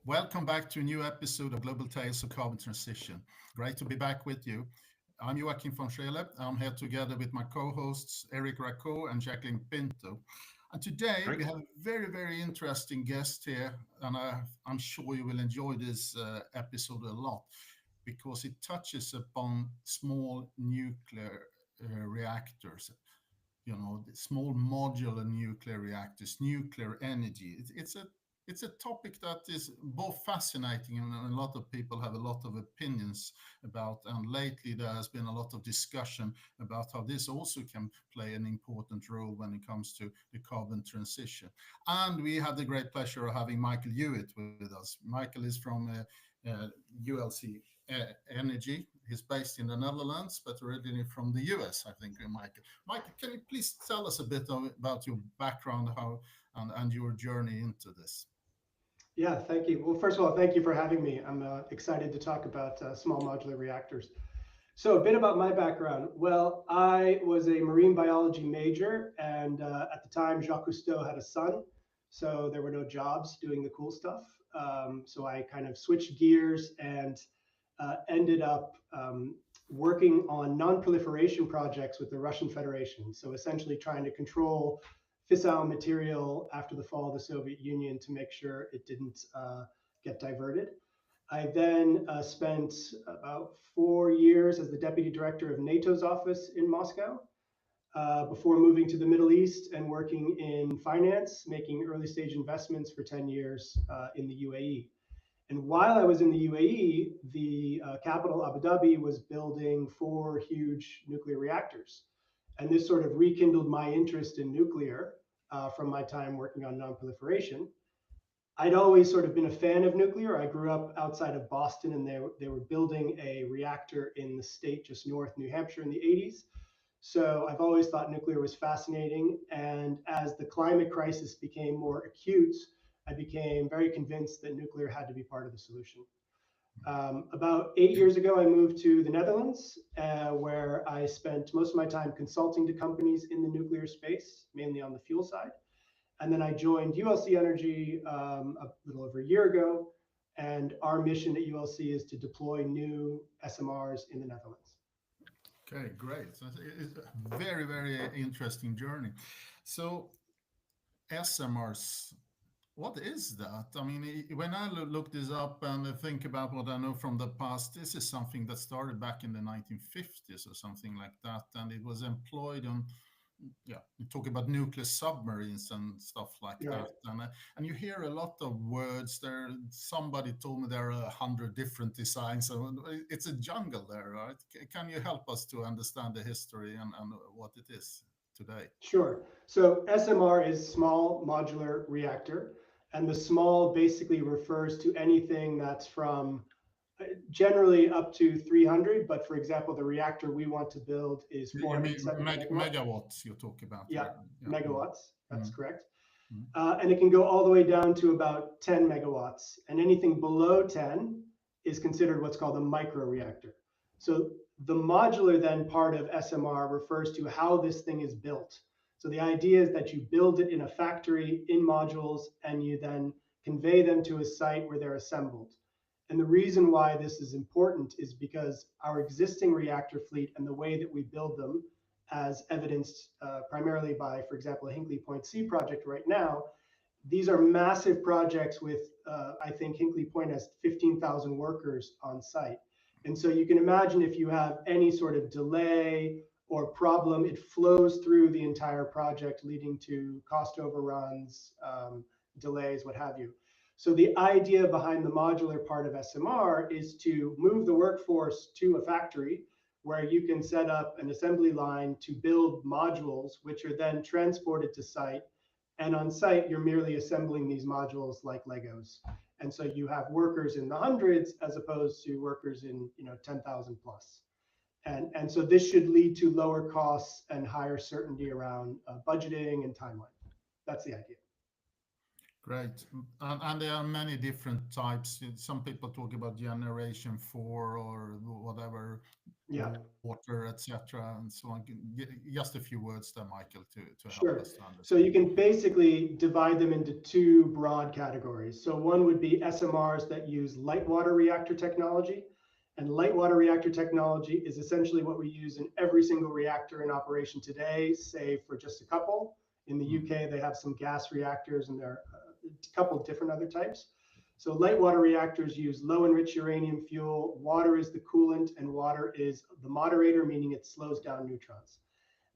Welcome back to a new episode of Global Tales of Carbon Transition. Great to be back with you. I'm Joachim von Scheele. I'm here together with my co-hosts Eric Racco and Jacqueline Pinto. And today we Great. have a very, very interesting guest here, and I'm sure you will enjoy this episode a lot because it touches upon small nuclear reactors, the small modular nuclear reactors, nuclear energy. It's a topic that is both fascinating and a lot of people have a lot of opinions about. And lately there has been a lot of discussion about how this also can play an important role when it comes to the carbon transition. And we have the great pleasure of having Michael Hewitt with us. Michael is from ULC Energy. He's based in the Netherlands, but originally from the US, I think, Michael. Michael, can you please tell us a bit about your background, how and your journey into this? Yeah, thank you. Well, first of all, thank you for having me. I'm excited to talk about small modular reactors. So, a bit about my background. Well, I was a marine biology major, and at the time, Jacques Cousteau had a son, so there were no jobs doing the cool stuff. So, I kind of switched gears and ended up working on non-proliferation projects with the Russian Federation. So, essentially, trying to control fissile material after the fall of the Soviet Union to make sure it didn't get diverted. I then spent about 4 years as the deputy director of NATO's office in Moscow before moving to the Middle East and working in finance, making early stage investments for 10 years in the UAE. And while I was in the UAE, the capital Abu Dhabi was building 4 huge nuclear reactors. And this sort of rekindled my interest in nuclear from my time working on nonproliferation. I'd always sort of been a fan of nuclear. I grew up outside of Boston, and they were building a reactor in the state just north, New Hampshire, in the 80s. So I've always thought nuclear was fascinating. And as the climate crisis became more acute, I became very convinced that nuclear had to be part of the solution. About 8 years ago, I moved to the Netherlands, where I spent most of my time consulting to companies in the nuclear space, mainly on the fuel side. And then I joined ULC Energy a little over a year ago. And our mission at ULC is to deploy new SMRs in the Netherlands. Okay, great. So it's a very, very interesting journey. So SMRs, what is that? I mean, when I look this up and I think about what I know from the past, this is something that started back in the 1950s or something like that, and it was employed on, yeah, you talk about nuclear submarines and stuff like Right. that, and you hear a lot of words there. Somebody told me there are 100 different designs, so it's a jungle there, right? Can you help us to understand the history and what it is today? Sure. So SMR is small modular reactor, and the small basically refers to anything that's from generally up to 300. But for example, the reactor we want to build is You mean 470 megawatts. megawatts you talk about Yeah, here? Yeah. megawatts. That's Mm, correct. mm, And it can go all the way down to about 10 megawatts. And anything below 10 is considered what's called a micro reactor. So the modular then part of SMR refers to how this thing is built. So the idea is that you build it in a factory in modules and you then convey them to a site where they're assembled. And the reason why this is important is because our existing reactor fleet and the way that we build them, as evidenced primarily by, for example, a Hinkley Point C project right now, these are massive projects with, I think Hinkley Point has 15,000 workers on site. And so you can imagine if you have any sort of delay or problem, it flows through the entire project, leading to cost overruns, delays, what have you. So the idea behind the modular part of SMR is to move the workforce to a factory where you can set up an assembly line to build modules, which are then transported to site. And on site, you're merely assembling these modules like Legos. And so you have workers in the hundreds as opposed to workers in 10,000 plus. And so this should lead to lower costs and higher certainty around budgeting and timeline. That's the idea. great. And there are many different types. Some people talk about generation 4 or whatever. Yeah, water, etc., and so on. Just a few words there, Michael, to help sure. us to So you understand. can basically divide them into two broad categories. So one would be SMRs that use light water reactor technology. And light water reactor technology is essentially what we use in every single reactor in operation today, save for just a couple. In the Mm. UK, they have some gas reactors and there are a couple of different other types. So light water reactors use low enriched uranium fuel. Water is the coolant and water is the moderator, meaning it slows down neutrons.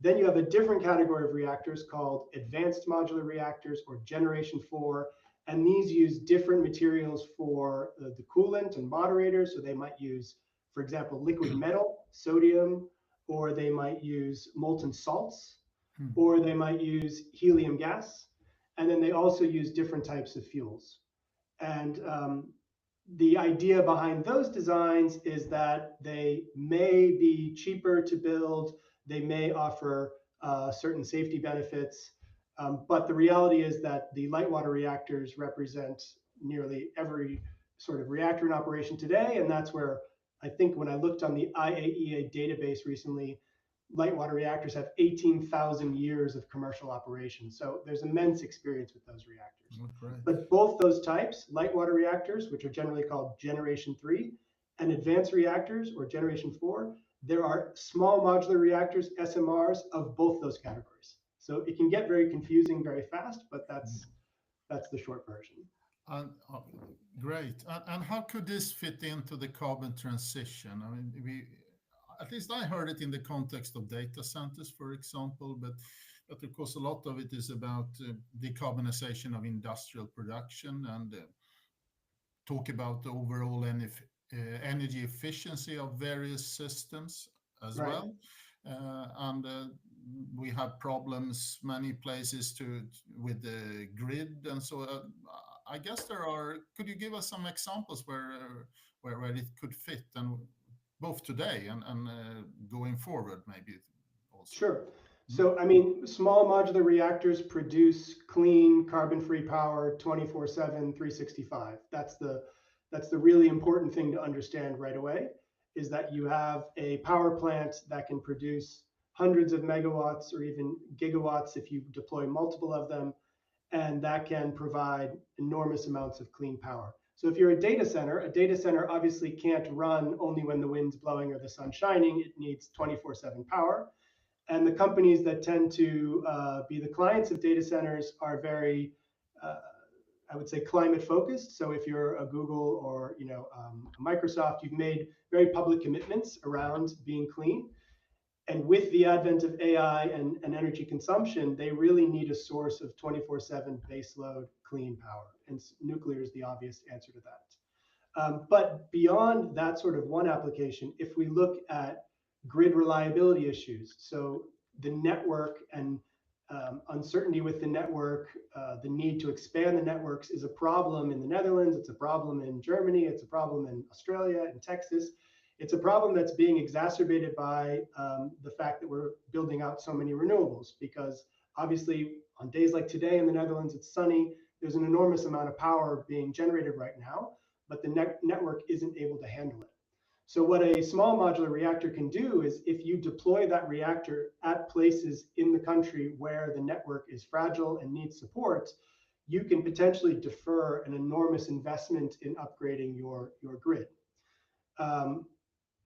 Then you have a different category of reactors called advanced modular reactors or generation 4. And these use different materials for the coolant and moderators. So they might use, for example, liquid metal, sodium, or they might use molten salts, Mm. or they might use helium gas. And then they also use different types of fuels. And the idea behind those designs is that they may be cheaper to build, they may offer certain safety benefits, but the reality is that the light water reactors represent nearly every sort of reactor in operation today, and that's where I think when I looked on the IAEA database recently, light water reactors have 18,000 years of commercial operation. So there's immense experience with those reactors. Oh, great. But both those types, light water reactors, which are generally called generation 3, and advanced reactors or generation 4, there are small modular reactors, SMRs, of both those categories. So it can get very confusing very fast, but that's the short version. And, great. And how could this fit into the carbon transition? I mean, at least I heard it in the context of data centers, for example, but of course a lot of it is about decarbonization of industrial production and talk about the overall energy efficiency of various systems as Right. well. And we have problems many places with the grid, and so I guess there are. Could you give us some examples where it could fit, and both today and going forward, maybe also? Sure. Mm. So, I mean, small modular reactors produce clean, carbon-free power 24/7, 365. That's the really important thing to understand right away, is that you have a power plant that can produce hundreds of megawatts or even gigawatts if you deploy multiple of them, and that can provide enormous amounts of clean power. So if you're a data center obviously can't run only when the wind's blowing or the sun's shining. It needs 24/7 power. And the companies that tend to be the clients of data centers are very, uh, I would say, climate focused. So if you're a Google or Microsoft, you've made very public commitments around being clean. And with the advent of AI and energy consumption, they really need a source of 24/7 baseload clean power. And nuclear is the obvious answer to that. But beyond that sort of one application, if we look at grid reliability issues, so the network and uncertainty with the network, the need to expand the networks is a problem in the Netherlands, it's a problem in Germany, it's a problem in Australia and Texas. It's a problem that's being exacerbated by the fact that we're building out so many renewables, because obviously on days like today in the Netherlands, it's sunny, there's an enormous amount of power being generated right now, but the network isn't able to handle it. So what a small modular reactor can do is, if you deploy that reactor at places in the country where the network is fragile and needs support, you can potentially defer an enormous investment in upgrading your grid.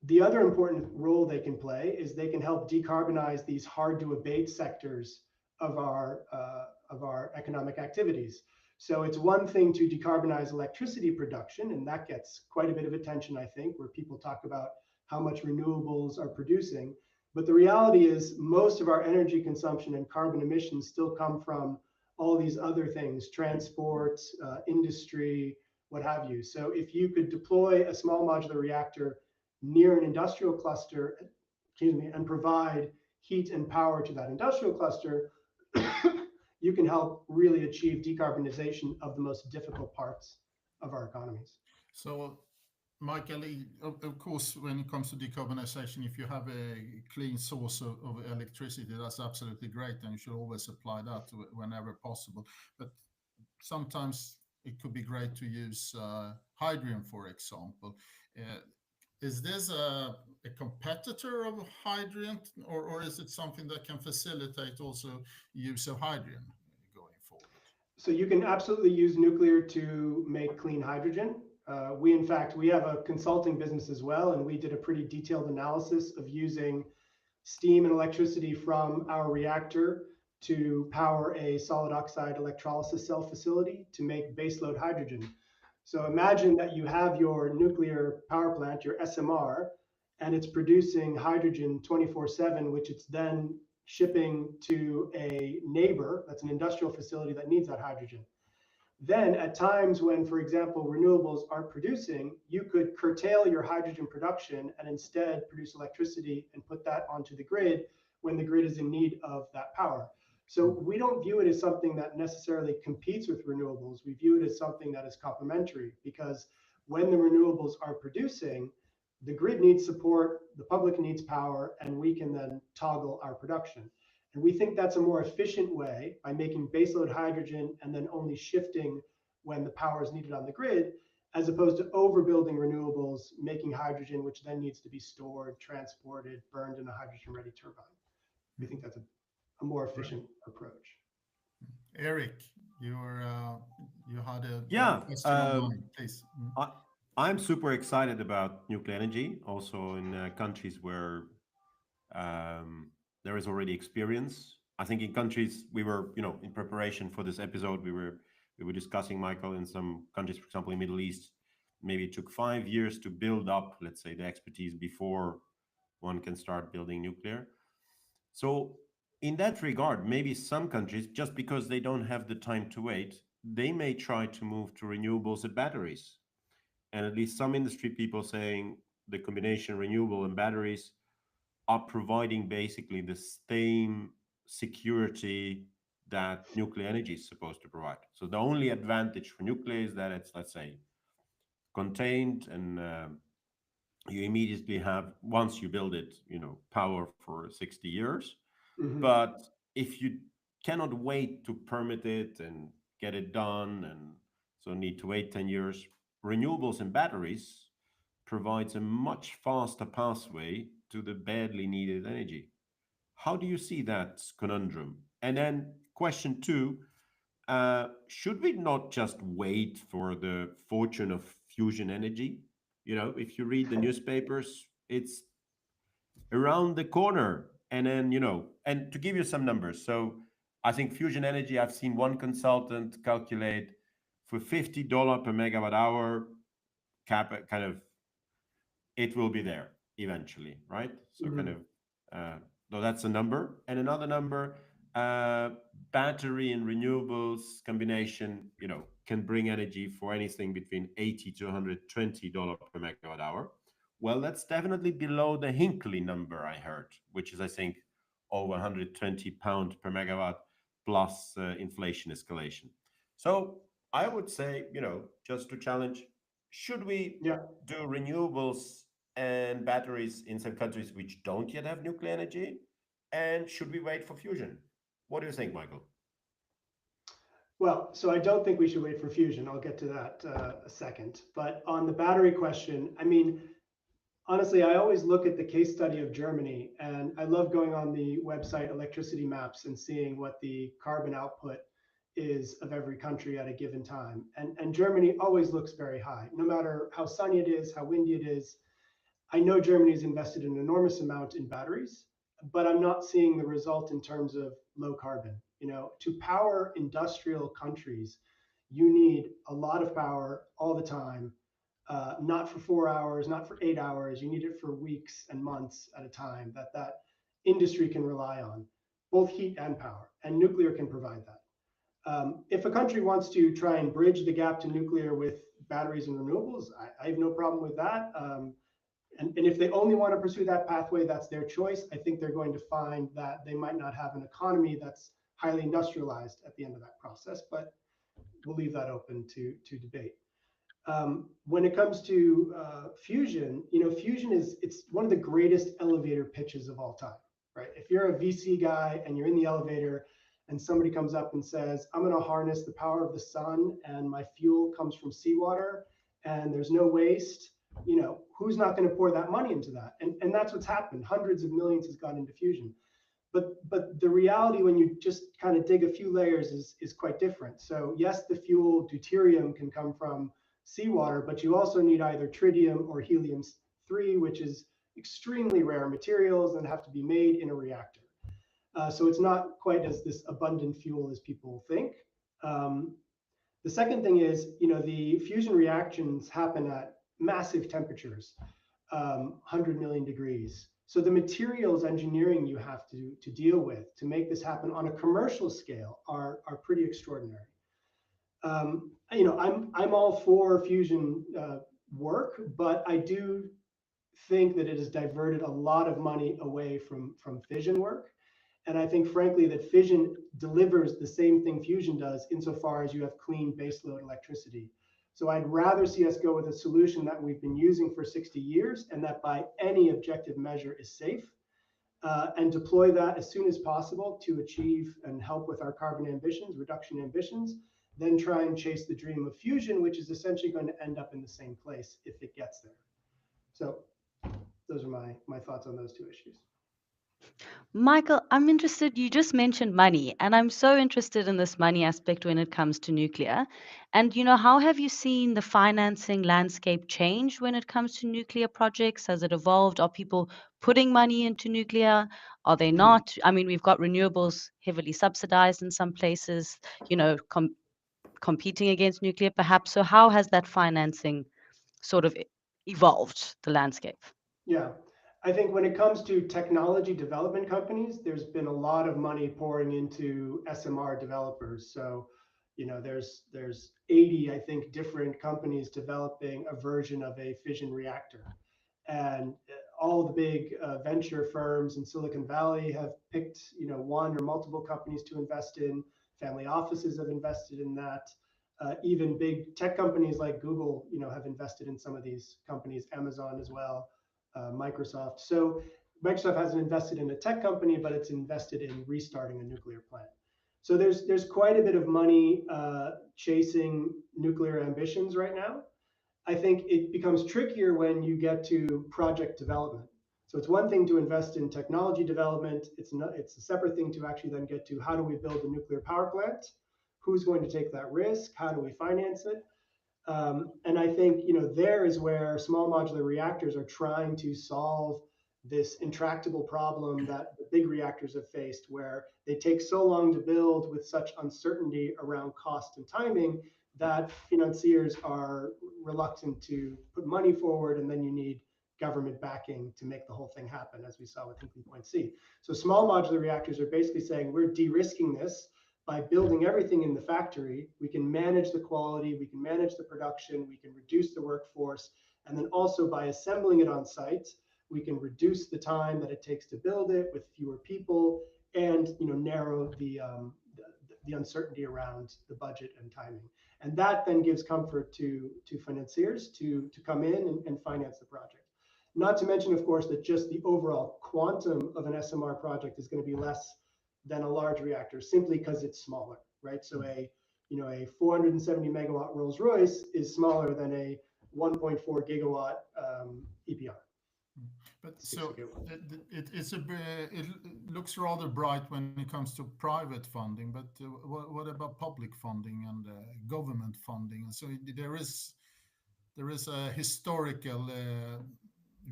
The other important role they can play is they can help decarbonize these hard to abate sectors of our economic activities. So it's one thing to decarbonize electricity production, and that gets quite a bit of attention, I think, where people talk about how much renewables are producing. But the reality is most of our energy consumption and carbon emissions still come from all these other things, transport, industry, what have you. So if you could deploy a small modular reactor near an industrial cluster, and provide heat and power to that industrial cluster, you can help really achieve decarbonization of the most difficult parts of our economies. So, Michael, of course, when it comes to decarbonization, if you have a clean source of electricity, that's absolutely great, and you should always apply that whenever possible. But sometimes it could be great to use hydrogen, for example. is this a competitor of hydrogen, or is it something that can facilitate also use of hydrogen going forward? So you can absolutely use nuclear to make clean hydrogen. We, in fact, we have a consulting business as well, and we did a pretty detailed analysis of using steam and electricity from our reactor to power a solid oxide electrolysis cell facility to make baseload hydrogen. So imagine that you have your nuclear power plant, your SMR, and it's producing hydrogen 24/7, which it's then shipping to a neighbor, that's an industrial facility that needs that hydrogen. Then at times when, for example, renewables aren't producing, you could curtail your hydrogen production and instead produce electricity and put that onto the grid when the grid is in need of that power. So we don't view it as something that necessarily competes with renewables. We view it as something that is complementary, because when the renewables are producing, the grid needs support, the public needs power, and we can then toggle our production. And we think that's a more efficient way, by making baseload hydrogen and then only shifting when the power is needed on the grid, as opposed to overbuilding renewables, making hydrogen, which then needs to be stored, transported, burned in a hydrogen ready turbine. We think that's a more Right. efficient approach. Eric, you had a Yeah, question on mind, please. I, I'm super excited about nuclear energy, also in countries where there is already experience. I think in countries we were, in preparation for this episode, we were discussing, Michael, in some countries, for example, in Middle East, maybe it took 5 years to build up, let's say, the expertise before one can start building nuclear. So, in that regard, maybe some countries, just because they don't have the time to wait, they may try to move to renewables and batteries. And at least some industry people saying the combination renewable and batteries are providing basically the same security that nuclear energy is supposed to provide. So the only advantage for nuclear is that it's, let's say, contained, and you immediately have, once you build it, power for 60 years. Mhm. But if you cannot wait to permit it and get it done, and so need to wait 10 years, renewables and batteries provides a much faster pathway to the badly needed energy. How do you see that conundrum? And then question two, should we not just wait for the fortune of fusion energy? If you read the newspapers, it's around the corner. And then, and to give you some numbers. So I think fusion energy, I've seen one consultant calculate for $50 per megawatt hour, kind of, it will be there eventually, right? So kind of, Mhm. so that's a number. And another number, uh, battery and renewables combination, can bring energy for anything between 80 to $120 per megawatt hour. Well, that's definitely below the Hinkley number I heard, which is, I think, over 120 pounds per megawatt plus inflation escalation. So I would say, just to challenge, should we Yeah. do renewables and batteries in some countries which don't yet have nuclear energy? And should we wait for fusion? What do you think, Michael? Well, so I don't think we should wait for fusion. I'll get to that a second. But on the battery question, I mean, honestly, I always look at the case study of Germany, and I love going on the website Electricity Maps and seeing what the carbon output is of every country at a given time. And Germany always looks very high, no matter how sunny it is, how windy it is. I know Germany's invested an enormous amount in batteries, but I'm not seeing the result in terms of low carbon. To power industrial countries, you need a lot of power all the time, not for 4 hours, not for 8 hours. You need it for weeks and months at a time that industry can rely on, both heat and power, and nuclear can provide that. If a country wants to try and bridge the gap to nuclear with batteries and renewables, I have no problem with that. And if they only want to pursue that pathway, that's their choice. I think they're going to find that they might not have an economy that's highly industrialized at the end of that process, but we'll leave that open to debate. When it comes to fusion, fusion it's one of the greatest elevator pitches of all time, right? If you're a VC guy and you're in the elevator and somebody comes up and says, I'm going to harness the power of the sun and my fuel comes from seawater and there's no waste, who's not going to pour that money into that? And that's what's happened. Hundreds of millions has gone into fusion. But the reality when you just kind of dig a few layers is quite different. So yes, the fuel deuterium can come from seawater, but you also need either tritium or helium-3, which is extremely rare materials that have to be made in a reactor. So it's not quite as this abundant fuel as people think. Um, the second thing is, the fusion reactions happen at massive temperatures, 100 million degrees. So the materials engineering you have to deal with to make this happen on a commercial scale are pretty extraordinary. I'm all for fusion work, but I do think that it has diverted a lot of money away from fission work. And I think, frankly, that fission delivers the same thing fusion does insofar as you have clean baseload electricity. So I'd rather see us go with a solution that we've been using for 60 years and that by any objective measure is safe, and deploy that as soon as possible to achieve and help with our carbon ambitions, reduction ambitions, then try and chase the dream of fusion, which is essentially going to end up in the same place if it gets there. So those are my thoughts on those two issues. Michael, I'm interested. You just mentioned money, and I'm so interested in this money aspect when it comes to nuclear. And, how have you seen the financing landscape change when it comes to nuclear projects? Has it evolved? Are people putting money into nuclear? Are they not? I mean, we've got renewables heavily subsidized in some places, competing against nuclear, perhaps. So, how has that financing sort of evolved the landscape? Yeah, I think when it comes to technology development companies, there's been a lot of money pouring into SMR developers. So, there's 80, I think, different companies developing a version of a fission reactor. And all the big venture firms in Silicon Valley have picked, one or multiple companies to invest in. Family offices have invested in that. Even big tech companies like Google, have invested in some of these companies, Amazon as well, Microsoft. So Microsoft hasn't invested in a tech company, but it's invested in restarting a nuclear plant. So there's quite a bit of money chasing nuclear ambitions right now. I think it becomes trickier when you get to project development. So it's one thing to invest in technology development. It's a separate thing to actually then get to how do we build a nuclear power plant? Who's going to take that risk? How do we finance it? And I think there is where small modular reactors are trying to solve this intractable problem that the big reactors have faced, where they take so long to build with such uncertainty around cost and timing that financiers are reluctant to put money forward, and then you need government backing to make the whole thing happen, as we saw with Hinkley Point C. So small modular reactors are basically saying we're de-risking this by building everything in the factory. We can manage the quality, we can manage the production, we can reduce the workforce, and then also by assembling it on site, we can reduce the time that it takes to build it with fewer people, and narrow the uncertainty around the budget and timing. And that then gives comfort to financiers to come in and finance the project. Not to mention, of course, that just the overall quantum of an SMR project is going to be less than a large reactor, simply because it's smaller, right? So a 470 megawatt Rolls Royce is smaller than a 1.4 gigawatt EPR. But so it looks rather bright when it comes to private funding, but what about public funding and government funding? And so there is a historical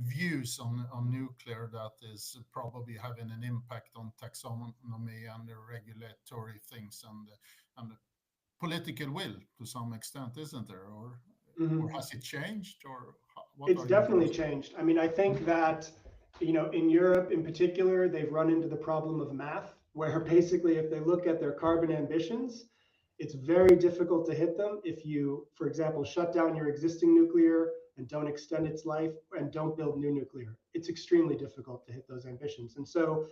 views on nuclear that is probably having an impact on taxonomy and the regulatory things and the political will to some extent, isn't there? Or has it changed? Or what It's definitely changed. I mean, I think that in Europe in particular, they've run into the problem of math, where basically if they look at their carbon ambitions, it's very difficult to hit them if you, for example, shut down your existing nuclear and don't extend its life and don't build new nuclear. It's extremely difficult to hit those ambitions. And so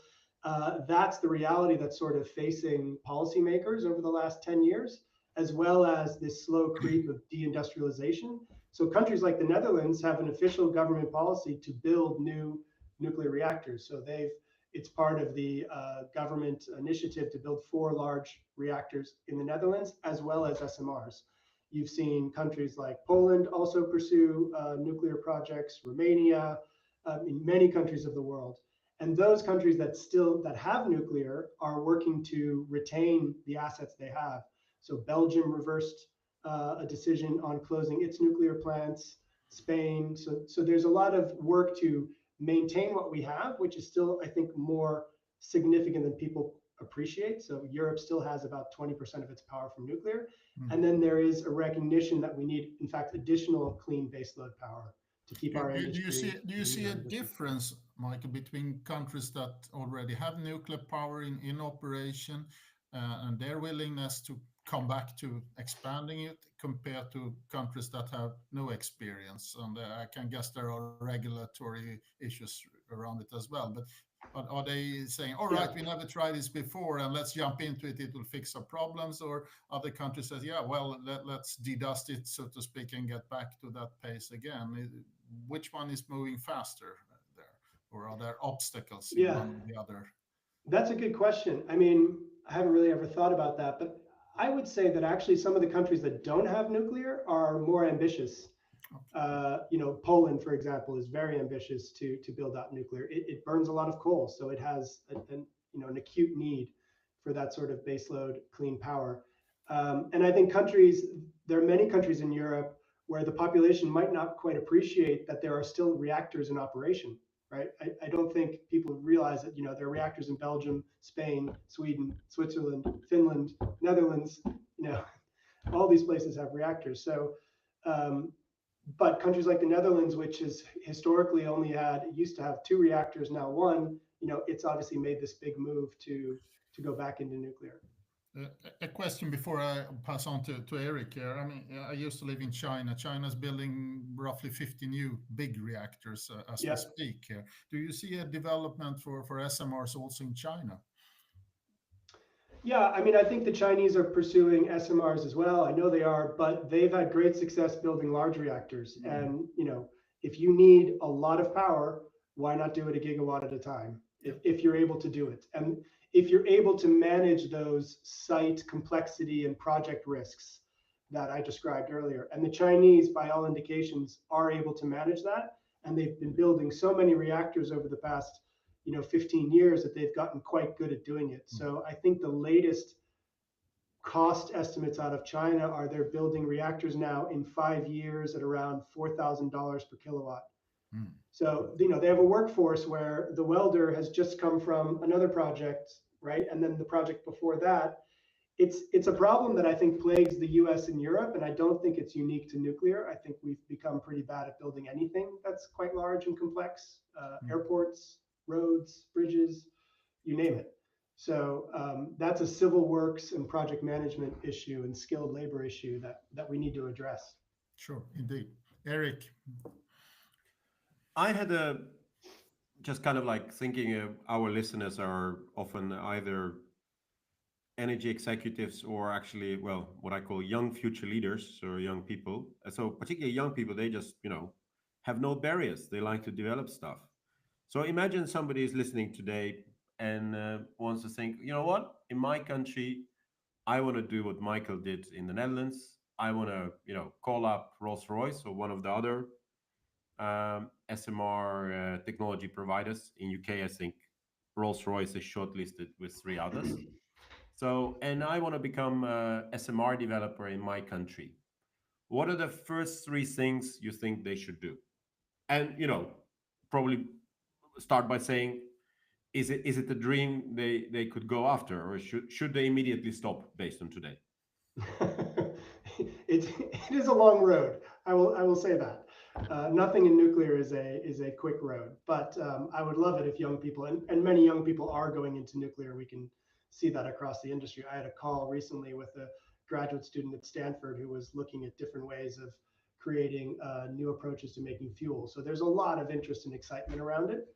that's the reality that's sort of facing policymakers over the last 10 years, as well as this slow creep of deindustrialization. So countries like the Netherlands have an official government policy to build new nuclear reactors. So it's part of the government initiative to build 4 large reactors in the Netherlands, as well as SMRs. You've seen countries like Poland also pursue nuclear projects, Romania, in many countries of the world. And those countries that have nuclear are working to retain the assets they have. So Belgium reversed a decision on closing its nuclear plants. Spain. So there's a lot of work to maintain what we have, which is still, I think, more significant than people appreciate. So Europe still has about 20% of its power from nuclear. And then there is a recognition that we need, in fact, additional clean baseload power to keep our industry. Do you see a difference, Michael, between countries that already have nuclear power in operation and their willingness to come back to expanding it compared to countries that have no experience? And I can guess there are regulatory issues around it as well. But are they saying, all right, we never tried this before and let's jump into it, it will fix our problems? Or other countries says, yeah, well, let's dedust it, so to speak, and get back to that pace again? Which one is moving faster there? Or are there obstacles in one or the other? That's a good question. I mean, I haven't really ever thought about that, but I would say that actually some of the countries that don't have nuclear are more ambitious. Poland, for example, is very ambitious to build out nuclear. It burns a lot of coal, so it has an acute need for that sort of baseload clean power. And I think there are many countries in Europe where the population might not quite appreciate that there are still reactors in operation, right? I don't think people realize that, there are reactors in Belgium, Spain, Sweden, Switzerland, Finland, Netherlands, all these places have reactors. So, but countries like the Netherlands, which has historically used to have 2 reactors, now 1, it's obviously made this big move to go back into nuclear. A question before I pass on to Eric here. I mean, I used to live in China. China's building roughly 50 new big reactors as we speak here. Do you see a development for SMRs also in China? Yeah, I mean, I think the Chinese are pursuing SMRs as well. I know they are, but they've had great success building large reactors. And, if you need a lot of power, why not do it a gigawatt at a time if you're able to do it? And if you're able to manage those site complexity and project risks that I described earlier. And the Chinese, by all indications, are able to manage that. And they've been building so many reactors over the past 15 years that they've gotten quite good at doing it. So I think the latest cost estimates out of China are they're building reactors now in 5 years at around $4,000 per kilowatt. So, they have a workforce where the welder has just come from another project, right? And then the project before that. It's a problem that I think plagues the US and Europe, and I don't think it's unique to nuclear. I think we've become pretty bad at building anything that's quite large and complex, airports, roads, bridges, you name it. So that's a civil works and project management issue and skilled labor issue that we need to address. Sure, indeed. Eric? I had just kind of like thinking our listeners are often either energy executives or actually, well, what I call young future leaders or young people. So particularly young people, they just, have no barriers. They like to develop stuff. So imagine somebody is listening today and wants to think, you know what, in my country, I want to do what Michael did in the Netherlands. I want to, call up Rolls-Royce or one of the other SMR technology providers. In UK, I think Rolls-Royce is shortlisted with 3 others. So, and I want to become a SMR developer in my country. What are the first 3 things you think they should do? And, probably start by saying, is it the dream they could go after, or should they immediately stop based on today? It is a long road. I will say that. Nothing in nuclear is a quick road, but I would love it if young people, and many young people are going into nuclear. We can see that across the industry. I had a call recently with a graduate student at Stanford who was looking at different ways of creating new approaches to making fuel. So there's a lot of interest and excitement around it.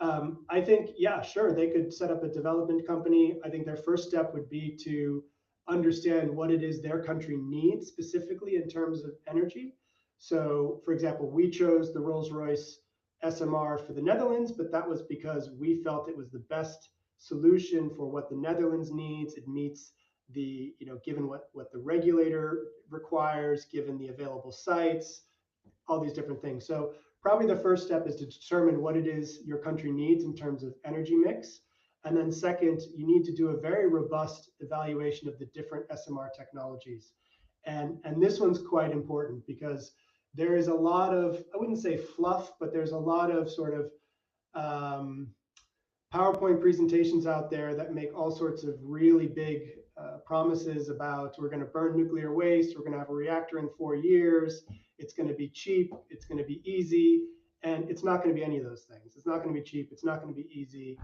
I think, yeah, sure, they could set up a development company. I think their first step would be to understand what it is their country needs specifically in terms of energy. So, for example, we chose the Rolls-Royce SMR for the Netherlands, but that was because we felt it was the best solution for what the Netherlands needs. It meets given what the regulator requires, given the available sites, all these different things. So probably the first step is to determine what it is your country needs in terms of energy mix. And then second, you need to do a very robust evaluation of the different SMR technologies. And this one's quite important because there is a lot of, I wouldn't say fluff, but there's a lot of sort of um, PowerPoint presentations out there that make all sorts of really big promises about we're going to burn nuclear waste, we're going to have a reactor in 4 years, it's going to be cheap, it's going to be easy, and it's not going to be any of those things. It's not going to be cheap, it's not going to be easy.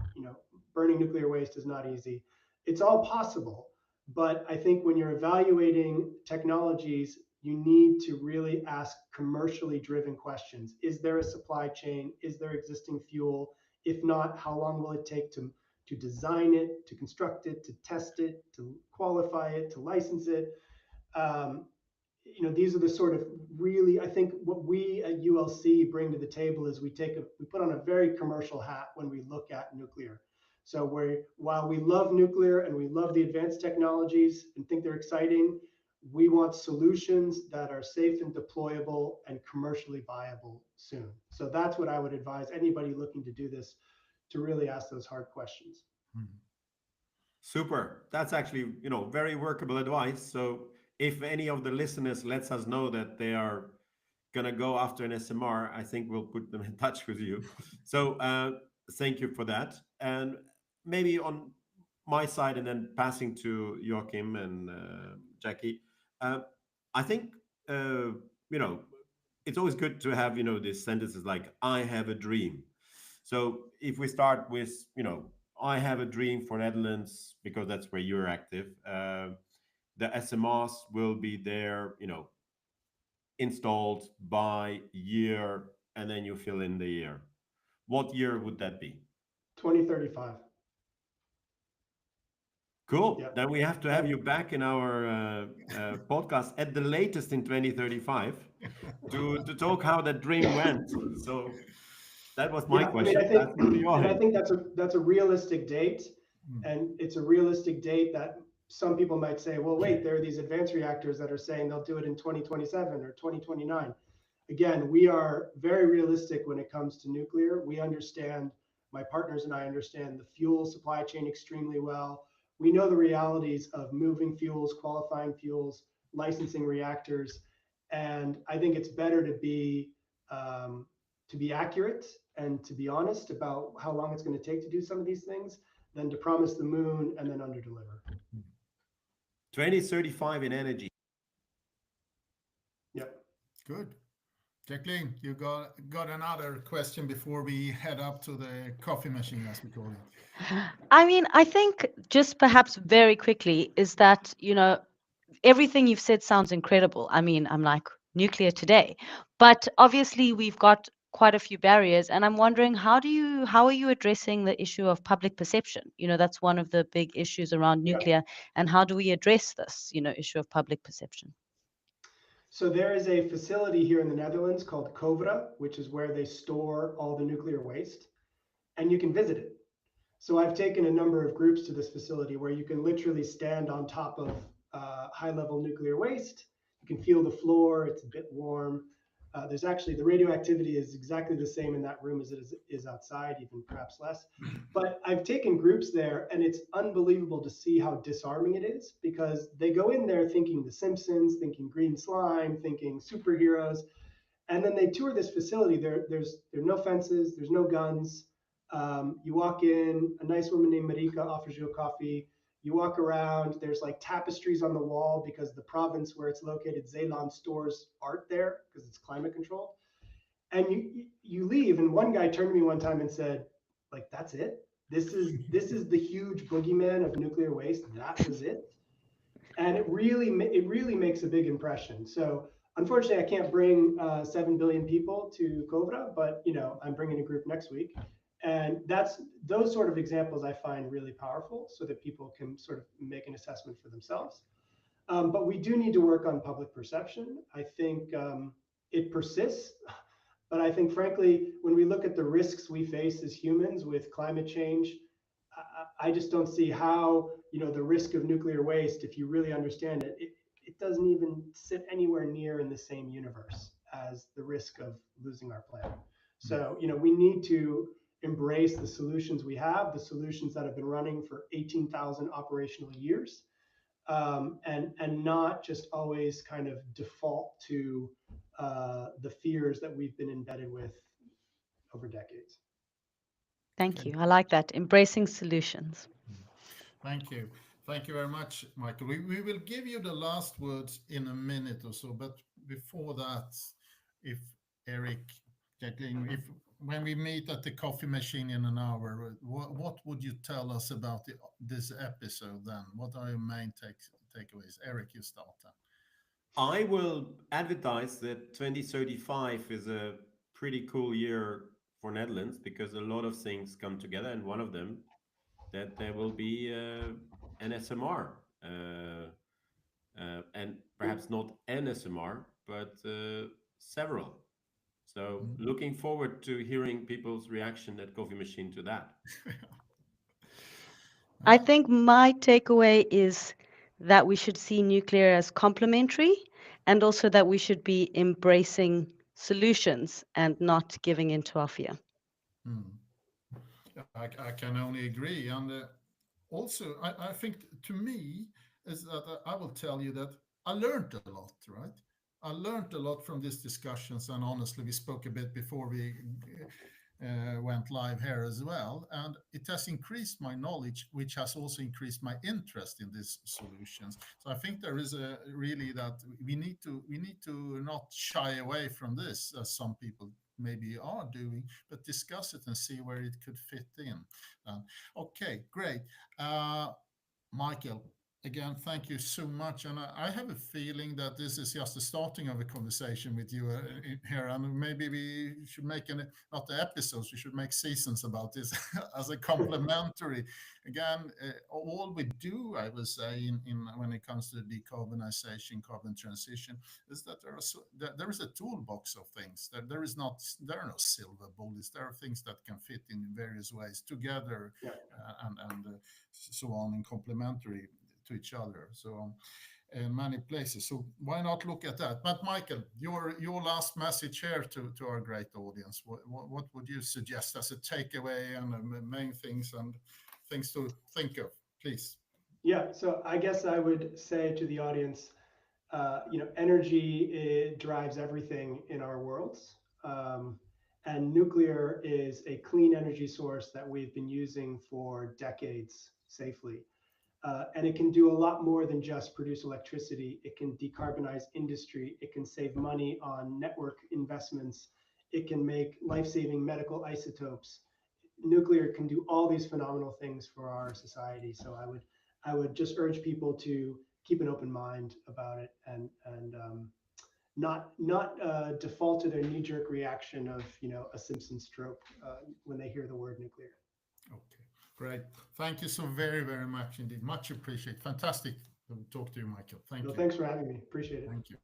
Burning nuclear waste is not easy. It's all possible, but I think when you're evaluating technologies, you need to really ask commercially driven questions. Is there a supply chain? Is there existing fuel? If not, how long will it take to design it, to construct it, to test it, to qualify it, to license it? Um, these are the sort of really, I think what we at ULC bring to the table is we put on a very commercial hat when we look at nuclear. So while we love nuclear and we love the advanced technologies and think they're exciting, we want solutions that are safe and deployable and commercially viable soon. So that's what I would advise anybody looking to do this, to really ask those hard questions. Super. That's actually, very workable advice. So if any of the listeners lets us know that they are gonna go after an SMR, I think we'll put them in touch with you. So thank you for that. And maybe on my side, and then passing to Joachim and Jackie, uh, I think you know it's always good to have these sentences like "I have a dream." So if we start with I have a dream for Netherlands because that's where you're active. The SMRs will be there, installed by year, and then you fill in the year. What year would that be? 2035. Cool. Yeah. Then we have to have you back in our podcast at the latest in 2035 to talk how that dream went. So that was my Yeah, question. I think, That's to and I Joachim. think that's a realistic date, and it's a realistic date that some people might say, well, wait, there are these advanced reactors that are saying they'll do it in 2027 or 2029. Again, we are very realistic when it comes to nuclear. We understand, my partners and I understand the fuel supply chain extremely well. We know the realities of moving fuels, qualifying fuels, licensing reactors, and I think it's better to be accurate and to be honest about how long it's going to take to do some of these things than to promise the moon and then underdeliver. 2035 in energy. Yep. Good. Jacqueline, you got another question before we head up to the coffee machine, as we call it. I mean, I think just perhaps very quickly is that, everything you've said sounds incredible. I mean, I'm like nuclear today, but obviously we've got quite a few barriers, and I'm wondering how are you addressing the issue of public perception? That's one of the big issues around Yeah. nuclear, and how do we address this, issue of public perception? So there is a facility here in the Netherlands called Covra, which is where they store all the nuclear waste, and you can visit it. So I've taken a number of groups to this facility where you can literally stand on top of high-level nuclear waste. You can feel the floor; it's a bit warm. There's actually the radioactivity is exactly the same in that room as it is outside, even perhaps less. But I've taken groups there, and it's unbelievable to see how disarming it is because they go in there thinking The Simpsons, thinking green slime, thinking superheroes, and then they tour this facility. There are no fences, there's no guns. You walk in, a nice woman named Marika offers you a coffee. You walk around, there's like tapestries on the wall because the province where it's located, Zeeland, stores art there because it's climate controlled. And you leave, and one guy turned to me one time and said, like, that's it? This is the huge boogeyman of nuclear waste. That was it? And it really makes a big impression. So unfortunately, I can't bring 7 billion people to Cobra, but I'm bringing a group next week. And those sort of examples I find really powerful so that people can sort of make an assessment for themselves. But we do need to work on public perception. I think it persists, but I think frankly, when we look at the risks we face as humans with climate change, I just don't see how, the risk of nuclear waste, if you really understand it, it doesn't even sit anywhere near in the same universe as the risk of losing our planet. So, we need to embrace the solutions we have, the solutions that have been running for 18,000 operational years, and not just always kind of default to the fears that we've been embedded with over decades. Thank Okay. you. I like that. Embracing solutions. Thank you. Thank you very much, Michael. We will give you the last words in a minute or so, but before that, if Eric, Jacqueline, if when we meet at the coffee machine in an hour, what would you tell us about this episode then? What are your main takeaways? Eric, you start then. I will advertise that 2035 is a pretty cool year for Netherlands because a lot of things come together, and one of them that there will be an SMR, and perhaps not an SMR, but several. So looking forward to hearing people's reaction at Coffee Machine to that. I think my takeaway is that we should see nuclear as complementary and also that we should be embracing solutions and not giving in to our fear. I can only agree. And also, I think to me is that I will tell you that I learned a lot, right? I learned a lot from these discussions, and honestly, we spoke a bit before we went live here as well, and it has increased my knowledge, which has also increased my interest in these solutions. So I think there is a really that we need to not shy away from this, as some people maybe are doing, but discuss it and see where it could fit in. Okay, great. Michael, again, thank you so much. And I have a feeling that this is just the starting of a conversation with you here. And maybe we should make not the episodes, we should make seasons about this as a complementary. Again, all we do, I would say, in when it comes to decarbonization, carbon transition, is that there is a toolbox of things. There are no silver bullets. There are things that can fit in various ways together, and so on, and complementary to each other. So in many places. So why not look at that? But Michael, your last message here to our great audience. What would you suggest as a takeaway and the main things and things to think of, please? Yeah, so I guess I would say to the audience, energy drives everything in our worlds. And nuclear is a clean energy source that we've been using for decades safely. And it can do a lot more than just produce electricity. It can decarbonize industry. It can save money on network investments. It can make life-saving medical isotopes. Nuclear can do all these phenomenal things for our society. So I would just urge people to keep an open mind about it and not default to their knee-jerk reaction of a Simpson stroke when they hear the word nuclear. Okay, great. Thank you so very, very much indeed. Much appreciated. Fantastic to talk to you, Michael. Thank you. Thanks for having me. Appreciate it. Thank you.